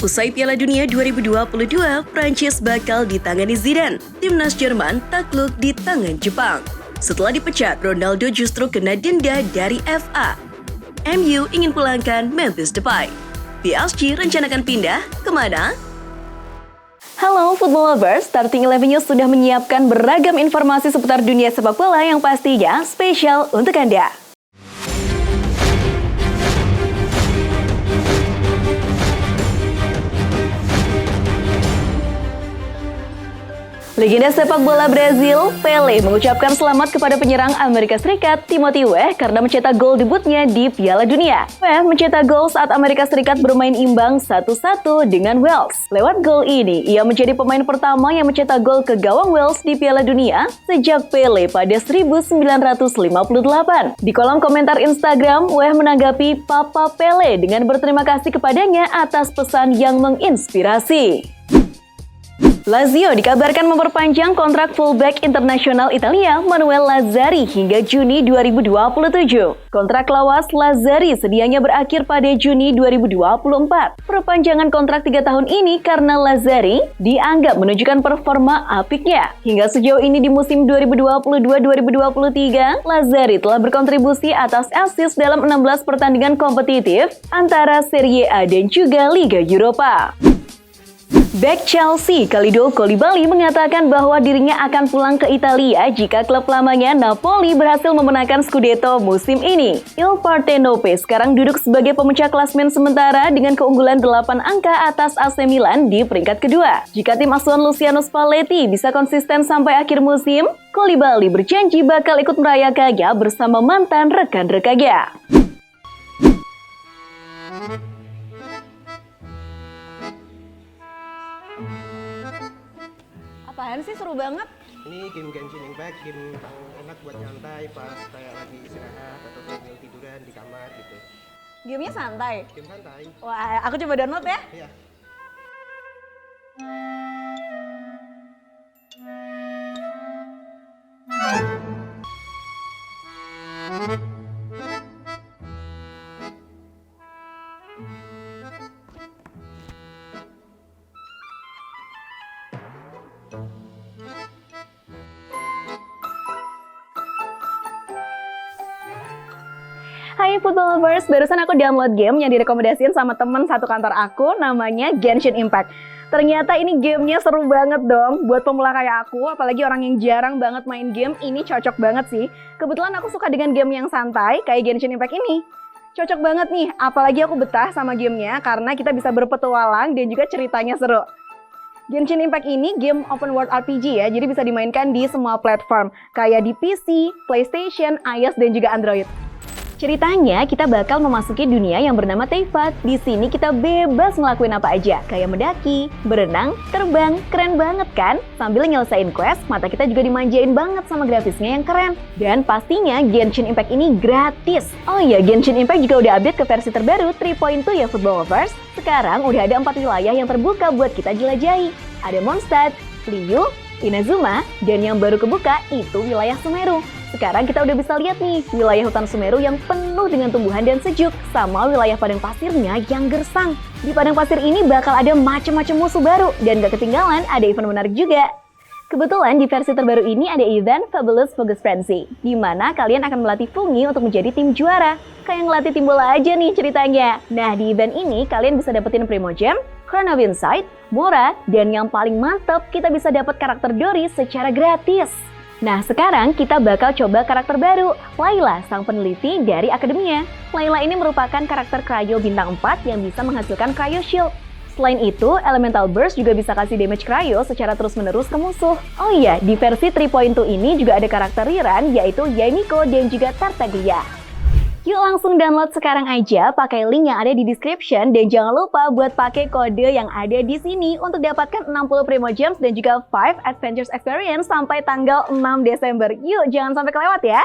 Usai Piala Dunia 2022, Prancis bakal ditangani Zidane. Timnas Jerman takluk di tangan Jepang. Setelah dipecat, Ronaldo justru kena denda dari FA. MU ingin pulangkan Memphis Depay. PSG rencanakan pindah kemana? Halo Football Lovers, Starting 11 News sudah menyiapkan beragam informasi seputar dunia sepak bola yang pastinya spesial untuk Anda. Legenda sepak bola Brazil, Pelé, mengucapkan selamat kepada penyerang Amerika Serikat, Timothy Weah, karena mencetak gol debutnya di Piala Dunia. Weah mencetak gol saat Amerika Serikat bermain imbang 1-1 dengan Wales. Lewat gol ini, ia menjadi pemain pertama yang mencetak gol ke gawang Wales di Piala Dunia sejak Pelé pada 1958. Di kolom komentar Instagram, Weah menanggapi Papa Pelé dengan berterima kasih kepadanya atas pesan yang menginspirasi. Lazio dikabarkan memperpanjang kontrak fullback internasional Italia Manuel Lazzari hingga Juni 2027. Kontrak lawas Lazzari sedianya berakhir pada Juni 2024. Perpanjangan kontrak 3 tahun ini karena Lazzari dianggap menunjukkan performa apiknya. Hingga sejauh ini di musim 2022-2023, Lazzari telah berkontribusi atas assist dalam 16 pertandingan kompetitif antara Serie A dan juga Liga Eropa. Bek Chelsea, Kalidou Koulibaly mengatakan bahwa dirinya akan pulang ke Italia jika klub lamanya Napoli berhasil memenangkan Scudetto musim ini. Il Partenope sekarang duduk sebagai pemecah klasmen sementara dengan keunggulan 8 angka atas AC Milan di peringkat kedua. Jika tim asuhan Luciano Spalletti bisa konsisten sampai akhir musim, Koulibaly berjanji bakal ikut merayakannya bersama mantan rekan-rekannya. Apaan sih, seru banget? Ini game Genshin Impact, game yang enak buat nyantai pas kayak lagi istirahat atau sambil tiduran di kamar gitu. Gamenya santai? Game santai. Wah, aku coba download ya. Iya. Hai Football Lovers, barusan aku download game yang direkomendasiin sama temen satu kantor aku, namanya Genshin Impact. Ternyata ini gamenya seru banget dong, buat pemula kayak aku, apalagi orang yang jarang banget main game, ini cocok banget sih. Kebetulan aku suka dengan game yang santai, kayak Genshin Impact ini. Cocok banget nih, apalagi aku betah sama gamenya, karena kita bisa berpetualang dan juga ceritanya seru. Genshin Impact ini game open world RPG ya, jadi bisa dimainkan di semua platform, kayak di PC, PlayStation, iOS, dan juga Android. Ceritanya, kita bakal memasuki dunia yang bernama Teyvat. Di sini kita bebas ngelakuin apa aja, kayak mendaki, berenang, terbang. Keren banget kan? Sambil nyelesain quest, mata kita juga dimanjain banget sama grafisnya yang keren. Dan pastinya Genshin Impact ini gratis. Oh iya, Genshin Impact juga udah update ke versi terbaru 3.2 ya Football Lovers. Sekarang udah ada 4 wilayah yang terbuka buat kita jelajahi. Ada Mondstadt, Liyue, Inazuma, dan yang baru kebuka itu wilayah Sumeru. Sekarang kita udah bisa lihat nih, wilayah hutan Sumeru yang penuh dengan tumbuhan dan sejuk, sama wilayah padang pasirnya yang gersang. Di padang pasir ini bakal ada macam-macam musuh baru, dan gak ketinggalan ada event menarik juga. Kebetulan di versi terbaru ini ada event Fabulous Focus Frenzy, di mana kalian akan melatih Fungi untuk menjadi tim juara. Kayak ngelatih tim bola aja nih ceritanya. Nah, di event ini kalian bisa dapetin Primogem, Crown of Insight, Mora, dan yang paling mantep, kita bisa dapat karakter Dori secara gratis. Nah, sekarang kita bakal coba karakter baru, Layla, sang peneliti dari Akademia. Layla ini merupakan karakter Cryo bintang 4 yang bisa menghasilkan Cryo Shield. Selain itu, Elemental Burst juga bisa kasih damage Cryo secara terus-menerus ke musuh. Oh iya, di versi 3.2 ini juga ada karakter Riran, yaitu Yaimiko dan juga Tartaglia. Yuk langsung download sekarang aja, pakai link yang ada di description, dan jangan lupa buat pakai kode yang ada di sini untuk dapatkan 60 Primogems dan juga 5 Adventures Experience sampai tanggal 6 Desember. Yuk, jangan sampai kelewat ya!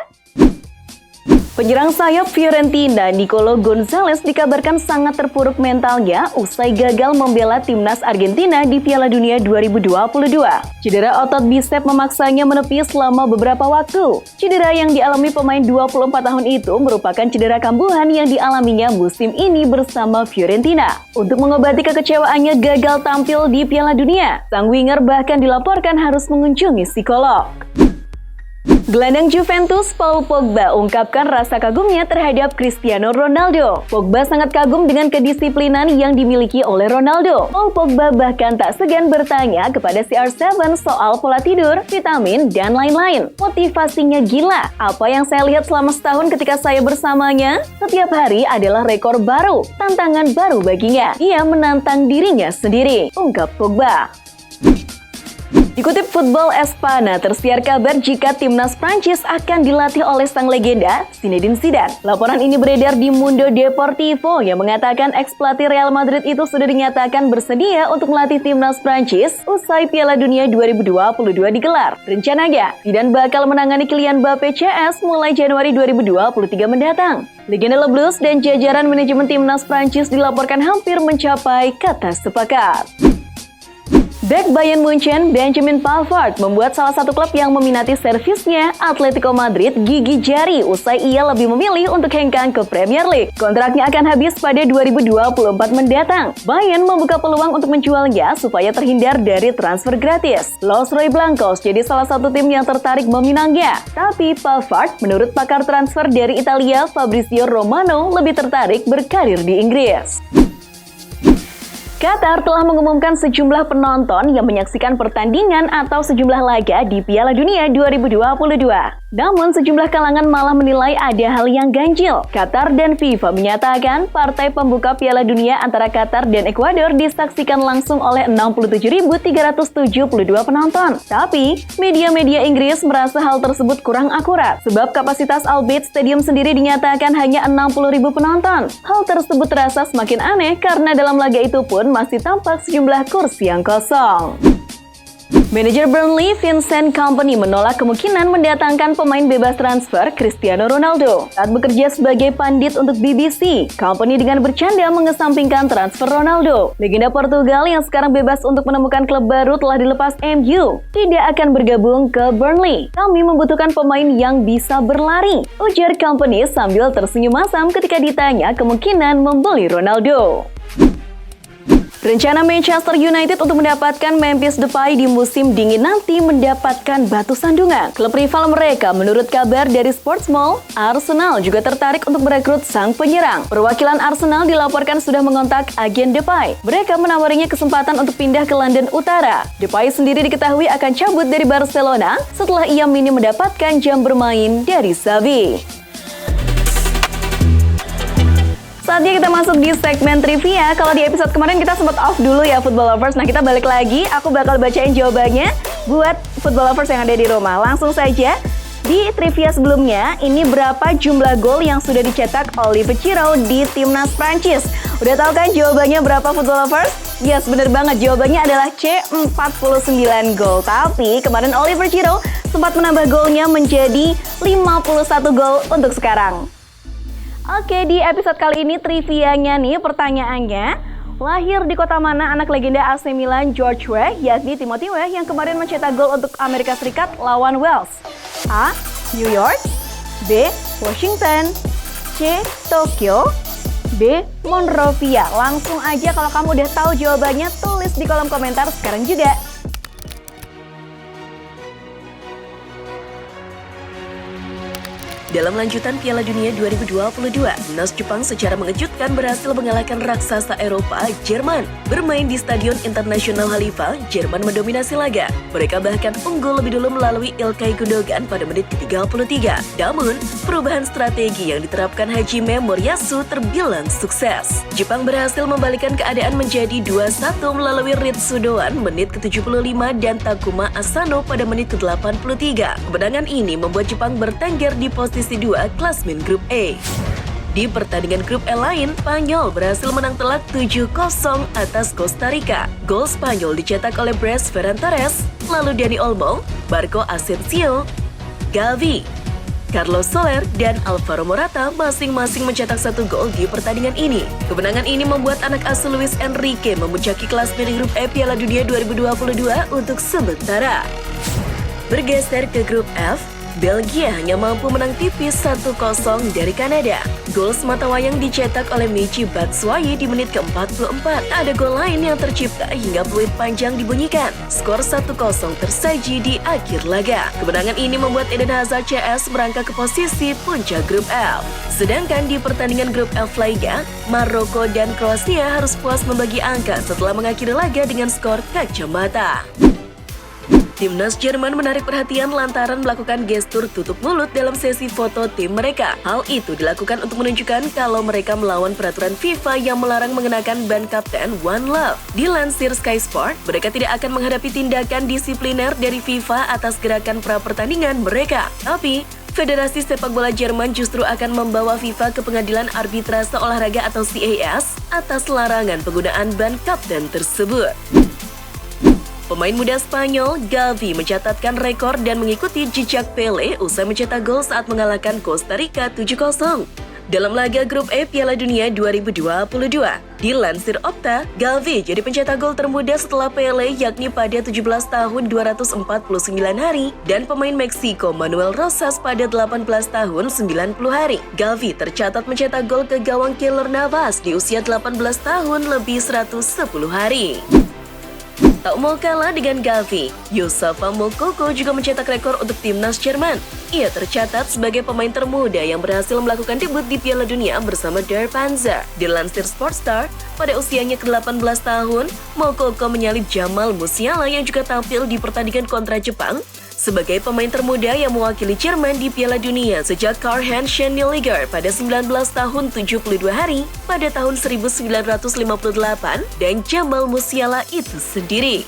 Penyerang sayap Fiorentina Nicolo Gonzalez dikabarkan sangat terpuruk mentalnya usai gagal membela timnas Argentina di Piala Dunia 2022. Cedera otot bisep memaksanya menepi selama beberapa waktu. Cedera yang dialami pemain 24 tahun itu merupakan cedera kambuhan yang dialaminya musim ini bersama Fiorentina. Untuk mengobati kekecewaannya gagal tampil di Piala Dunia, sang winger bahkan dilaporkan harus mengunjungi psikolog. Gelandang Juventus Paul Pogba ungkapkan rasa kagumnya terhadap Cristiano Ronaldo. Pogba sangat kagum dengan kedisiplinan yang dimiliki oleh Ronaldo. Paul Pogba bahkan tak segan bertanya kepada CR7 soal pola tidur, vitamin, dan lain-lain. Motivasinya gila. Apa yang saya lihat selama setahun ketika saya bersamanya? Setiap hari adalah rekor baru, tantangan baru baginya. Ia menantang dirinya sendiri, ungkap Pogba. Dikutip Football Espana, tersiar kabar jika timnas Prancis akan dilatih oleh sang legenda, Zinedine Zidane. Laporan ini beredar di Mundo Deportivo yang mengatakan ex-pelatih Real Madrid itu sudah dinyatakan bersedia untuk melatih timnas Prancis usai Piala Dunia 2022 digelar. Rencananya, Zidane bakal menangani Kylian Mbappé CS mulai Januari 2023 mendatang. Legenda Le Blues dan jajaran manajemen timnas Prancis dilaporkan hampir mencapai kata sepakat. Bek Bayern Munchen, Benjamin Pavard membuat salah satu klub yang meminati servisnya, Atletico Madrid, gigi jari usai ia lebih memilih untuk hengkang ke Premier League. Kontraknya akan habis pada 2024 mendatang. Bayern membuka peluang untuk menjualnya supaya terhindar dari transfer gratis. Los Roy Blancos jadi salah satu tim yang tertarik meminangnya. Tapi Pavard, menurut pakar transfer dari Italia, Fabrizio Romano, lebih tertarik berkarir di Inggris. Qatar telah mengumumkan sejumlah penonton yang menyaksikan pertandingan atau sejumlah laga di Piala Dunia 2022. Namun sejumlah kalangan malah menilai ada hal yang ganjil. Qatar dan FIFA menyatakan partai pembuka Piala Dunia antara Qatar dan Ekuador disaksikan langsung oleh 67.372 penonton. Tapi, media-media Inggris merasa hal tersebut kurang akurat, sebab kapasitas Al Bayt Stadium sendiri dinyatakan hanya 60.000 penonton. Hal tersebut terasa semakin aneh karena dalam laga itu pun masih tampak sejumlah kursi yang kosong. Manajer Burnley Vincent Kompany menolak kemungkinan mendatangkan pemain bebas transfer Cristiano Ronaldo. Saat bekerja sebagai pandit untuk BBC, Kompany dengan bercanda mengesampingkan transfer Ronaldo. Legenda Portugal yang sekarang bebas untuk menemukan klub baru telah dilepas MU. Tidak akan bergabung ke Burnley. Kami membutuhkan pemain yang bisa berlari, ujar Kompany sambil tersenyum masam ketika ditanya kemungkinan membeli Ronaldo. Rencana Manchester United untuk mendapatkan Memphis Depay di musim dingin nanti mendapatkan batu sandungan. Klub rival mereka, menurut kabar dari Sportsmall, Arsenal juga tertarik untuk merekrut sang penyerang. Perwakilan Arsenal dilaporkan sudah mengontak agen Depay. Mereka menawarinya kesempatan untuk pindah ke London Utara. Depay sendiri diketahui akan cabut dari Barcelona setelah ia minim mendapatkan jam bermain dari Xavi. Saatnya kita masuk di segmen trivia. Kalau di episode kemarin kita sempat off dulu ya Football Lovers. Nah kita balik lagi, aku bakal bacain jawabannya buat Football Lovers yang ada di rumah. Langsung saja, di trivia sebelumnya, ini berapa jumlah gol yang sudah dicetak Olivier Giroud di timnas Prancis? Udah tahu kan jawabannya berapa Football Lovers? Yes, bener banget. Jawabannya adalah C, 49 gol. Tapi kemarin Olivier Giroud sempat menambah golnya menjadi 51 gol untuk sekarang. Oke, di episode kali ini trivianya nih, pertanyaannya, lahir di kota mana anak legenda AC Milan George Weah, yakni Timothy Weah yang kemarin mencetak gol untuk Amerika Serikat lawan Wales? A. New York, B. Washington, C. Tokyo, D. Monrovia. Langsung aja kalau kamu udah tahu jawabannya, tulis di kolom komentar sekarang juga. Dalam lanjutan Piala Dunia 2022, timnas Jepang secara mengejutkan berhasil mengalahkan raksasa Eropa, Jerman. Bermain di Stadion Internasional Halifa, Jerman mendominasi laga. Mereka bahkan unggul lebih dulu melalui Ilkay Gundogan pada menit ke-33. Namun, perubahan strategi yang diterapkan Hajime Moriyasu terbilang sukses. Jepang berhasil membalikkan keadaan menjadi 2-1 melalui Ritsu Doan menit ke-75 dan Takuma Asano pada menit ke-83. Kemenangan ini membuat Jepang bertengger di posisi 2 klasmen grup A. Di pertandingan grup E lain, Spanyol berhasil menang telak 7-0 atas Costa Rica. Gol Spanyol dicetak oleh Bres Ferran Torres, lalu Dani Olmo, Marco Asensio, Gavi, Carlos Soler dan Alvaro Morata masing-masing mencetak 1 gol di pertandingan ini. Kemenangan ini membuat anak asuh Luis Enrique memuncaki klasmen grup E Piala Dunia 2022 untuk sementara. Bergeser ke grup F, Belgia hanya mampu menang tipis 1-0 dari Kanada. Gol sematawayang dicetak oleh Michy Batshuayi di menit ke-44. Ada gol lain yang tercipta hingga peluit panjang dibunyikan. Skor 1-0 tersaji di akhir laga. Kemenangan ini membuat Eden Hazard CS merangkak ke posisi puncak grup F. Sedangkan di pertandingan grup F lainnya, Maroko dan Kroasia harus puas membagi angka setelah mengakhiri laga dengan skor kacamata. Timnas Jerman menarik perhatian lantaran melakukan gestur tutup mulut dalam sesi foto tim mereka. Hal itu dilakukan untuk menunjukkan kalau mereka melawan peraturan FIFA yang melarang mengenakan ban kapten One Love. Dilansir Sky Sport, mereka tidak akan menghadapi tindakan disipliner dari FIFA atas gerakan pra-pertandingan mereka. Tapi, Federasi Sepak Bola Jerman justru akan membawa FIFA ke Pengadilan Arbitrase Olahraga atau CAS atas larangan penggunaan ban kapten tersebut. Pemain muda Spanyol, Gavi mencatatkan rekor dan mengikuti jejak Pele usai mencetak gol saat mengalahkan Costa Rica 7-0 dalam laga grup E Piala Dunia 2022. Dilansir Opta, Gavi jadi pencetak gol termuda setelah Pele yakni pada 17 tahun 249 hari dan pemain Meksiko Manuel Rosas pada 18 tahun 90 hari. Gavi tercatat mencetak gol ke gawang Keylor Navas di usia 18 tahun lebih 110 hari. Tak mau kalah dengan Gavi, Youssoufa Moukoko juga mencetak rekor untuk timnas Jerman. Ia tercatat sebagai pemain termuda yang berhasil melakukan debut di Piala Dunia bersama Der Panzer. Dilansir Sportstar, pada usianya ke-18 tahun, Moukoko menyalip Jamal Musiala yang juga tampil di pertandingan kontra Jepang sebagai pemain termuda yang mewakili Jerman di Piala Dunia sejak Karl-Heinz Rummenigge pada 19 tahun 72 hari pada tahun 1958 dan Jamal Musiala itu sendiri.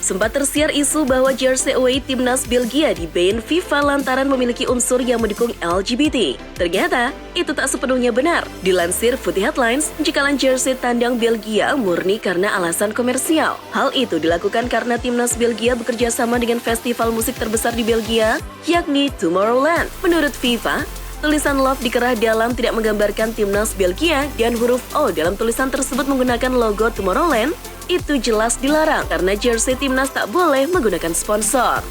Sempat tersiar isu bahwa jersey away timnas Belgia di-ban FIFA lantaran memiliki unsur yang mendukung LGBT. Ternyata, itu tak sepenuhnya benar. Dilansir Footy Headlines, jikalan jersey tandang Belgia murni karena alasan komersial. Hal itu dilakukan karena timnas Belgia bekerja sama dengan festival musik terbesar di Belgia, yakni Tomorrowland. Menurut FIFA, tulisan love di kerah dalam tidak menggambarkan timnas Belgia dan huruf O dalam tulisan tersebut menggunakan logo Tomorrowland itu jelas dilarang karena jersey timnas tak boleh menggunakan sponsor.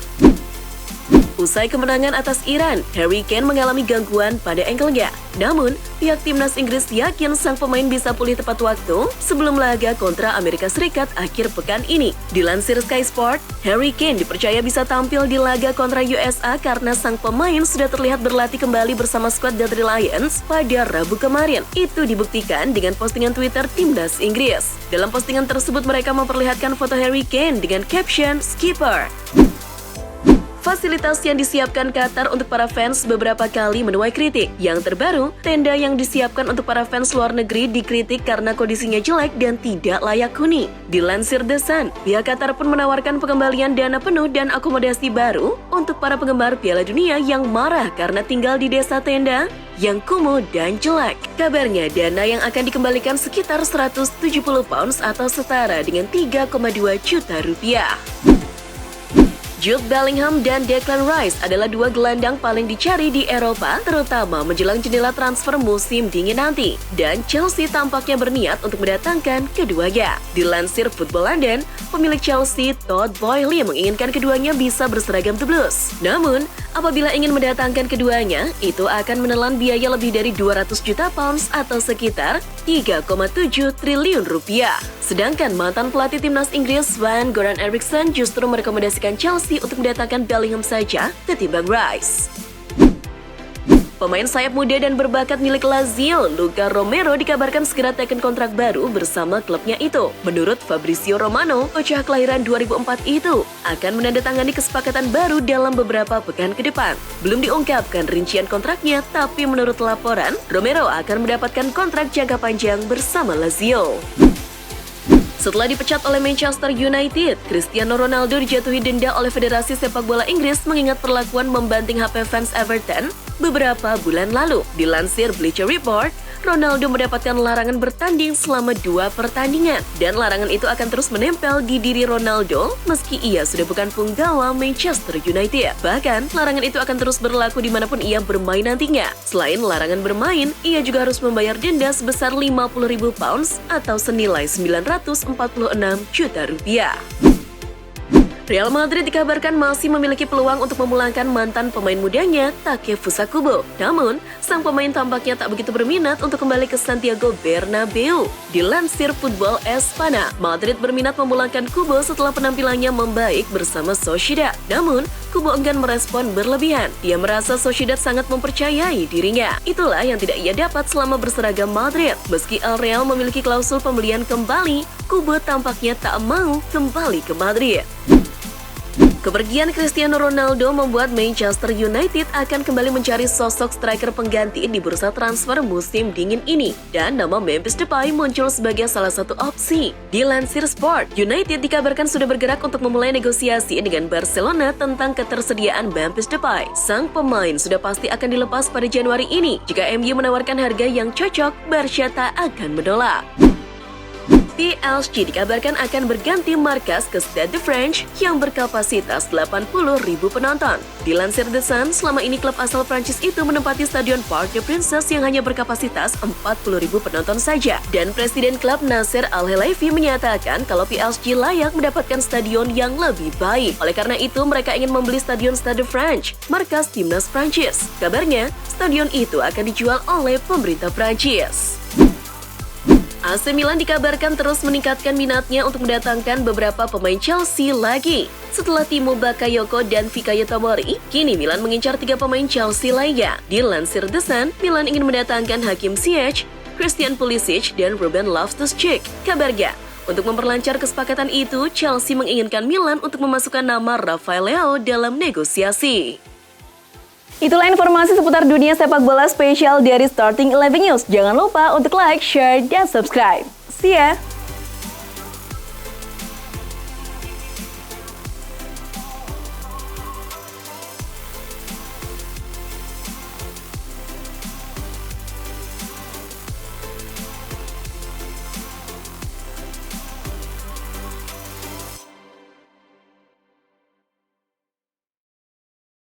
Usai kemenangan atas Iran, Harry Kane mengalami gangguan pada ankle-nya. Namun, pihak timnas Inggris yakin sang pemain bisa pulih tepat waktu sebelum laga kontra Amerika Serikat akhir pekan ini. Dilansir Sky Sport, Harry Kane dipercaya bisa tampil di laga kontra USA karena sang pemain sudah terlihat berlatih kembali bersama skuad The Three Lions pada Rabu kemarin. Itu dibuktikan dengan postingan Twitter timnas Inggris. Dalam postingan tersebut mereka memperlihatkan foto Harry Kane dengan caption "Skipper". Fasilitas yang disiapkan Qatar untuk para fans beberapa kali menuai kritik. Yang terbaru, tenda yang disiapkan untuk para fans luar negeri dikritik karena kondisinya jelek dan tidak layak huni. Dilansir The Sun, pihak Qatar pun menawarkan pengembalian dana penuh dan akomodasi baru untuk para penggemar Piala Dunia yang marah karena tinggal di desa tenda yang kumuh dan jelek. Kabarnya, dana yang akan dikembalikan sekitar 170 pounds atau setara dengan 3,2 juta rupiah. Jude Bellingham dan Declan Rice adalah dua gelandang paling dicari di Eropa, terutama menjelang jendela transfer musim dingin nanti. Dan Chelsea tampaknya berniat untuk mendatangkan keduanya. Dilansir Football London, pemilik Chelsea Todd Boehly menginginkan keduanya bisa berseragam The Blues. Namun, apabila ingin mendatangkan keduanya, itu akan menelan biaya lebih dari 200 juta pounds atau sekitar 3,7 triliun rupiah. Sedangkan mantan pelatih timnas Inggris Sven-Göran Eriksson justru merekomendasikan Chelsea untuk mendatangkan Bellingham saja ketimbang Rice. Pemain sayap muda dan berbakat milik Lazio, Luca Romero dikabarkan segera teken kontrak baru bersama klubnya itu. Menurut Fabrizio Romano, bocah kelahiran 2004 itu akan menandatangani kesepakatan baru dalam beberapa pekan ke depan. Belum diungkapkan rincian kontraknya, tapi menurut laporan, Romero akan mendapatkan kontrak jangka panjang bersama Lazio. Setelah dipecat oleh Manchester United, Cristiano Ronaldo dijatuhi denda oleh Federasi Sepak Bola Inggris mengingat perlakuan membanting HP fans Everton beberapa bulan lalu. Dilansir Bleacher Report, Ronaldo mendapatkan larangan bertanding selama 2 pertandingan. Dan larangan itu akan terus menempel di diri Ronaldo meski ia sudah bukan punggawa Manchester United. Bahkan, larangan itu akan terus berlaku dimanapun ia bermain nantinya. Selain larangan bermain, ia juga harus membayar denda sebesar 50.000 pounds atau senilai 946 juta rupiah. Real Madrid dikabarkan masih memiliki peluang untuk memulangkan mantan pemain mudanya, Takefusa Kubo. Namun, sang pemain tampaknya tak begitu berminat untuk kembali ke Santiago Bernabeu. Dilansir Football Espana, Madrid berminat memulangkan Kubo setelah penampilannya membaik bersama Sociedad. Namun, Kubo enggan merespon berlebihan. Dia merasa Sociedad sangat mempercayai dirinya. Itulah yang tidak ia dapat selama berseragam Madrid. Meski El Real memiliki klausul pembelian kembali, Kubo tampaknya tak mau kembali ke Madrid. Kepergian Cristiano Ronaldo membuat Manchester United akan kembali mencari sosok striker pengganti di bursa transfer musim dingin ini. Dan nama Memphis Depay muncul sebagai salah satu opsi. Dilansir Sport, United dikabarkan sudah bergerak untuk memulai negosiasi dengan Barcelona tentang ketersediaan Memphis Depay. Sang pemain sudah pasti akan dilepas pada Januari ini. Jika MU menawarkan harga yang cocok, Barca tak akan menolak. PSG dikabarkan akan berganti markas ke Stade de France yang berkapasitas 80.000 penonton. Dilansir The Sun, selama ini klub asal Prancis itu menempati Stadion Parc des Princes yang hanya berkapasitas 40.000 penonton saja. Dan Presiden klub Nasser Al-Khelaifi menyatakan kalau PSG layak mendapatkan stadion yang lebih baik. Oleh karena itu, mereka ingin membeli Stadion Stade de France, markas timnas Prancis. Kabarnya, stadion itu akan dijual oleh pemerintah Prancis. AC Milan dikabarkan terus meningkatkan minatnya untuk mendatangkan beberapa pemain Chelsea lagi. Setelah Timo Bakayoko dan Fikayo Tomori, kini Milan mengincar 3 pemain Chelsea lainnya. Dilansir The Sun, Milan ingin mendatangkan Hakim Ziyech, Christian Pulisic, dan Ruben Loftus-Cheek. Kabarnya, untuk memperlancar kesepakatan itu, Chelsea menginginkan Milan untuk memasukkan nama Rafael Leao dalam negosiasi. Itulah informasi seputar dunia sepak bola spesial dari Starting 11 News. Jangan lupa untuk like, share, dan subscribe. See ya!